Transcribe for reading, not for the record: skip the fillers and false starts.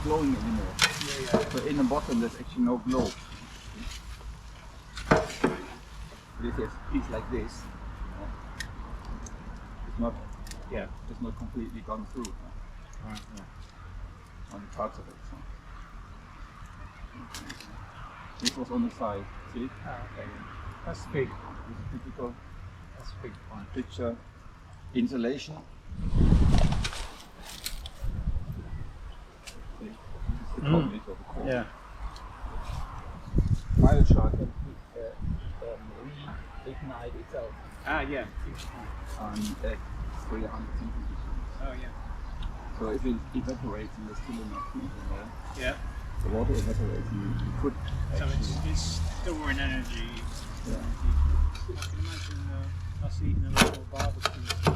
glowing anymore. So in the bottom there's actually no glow. This is piece like this. It's not, it's not completely gone through. On parts of it. So. This was on the side. See? Okay. That's big. This is typical. That's a big one. Picture. Insulation. See? This is the concrete of the core. Yeah. Biochar can reignite itself. Yeah. And at 300 centimeters. Oh yeah. So if it evaporates and there's still enough heat in there, Yeah. the water evaporates and you could So actually... it's storing energy. Yeah. I can imagine us eating a lot more barbecue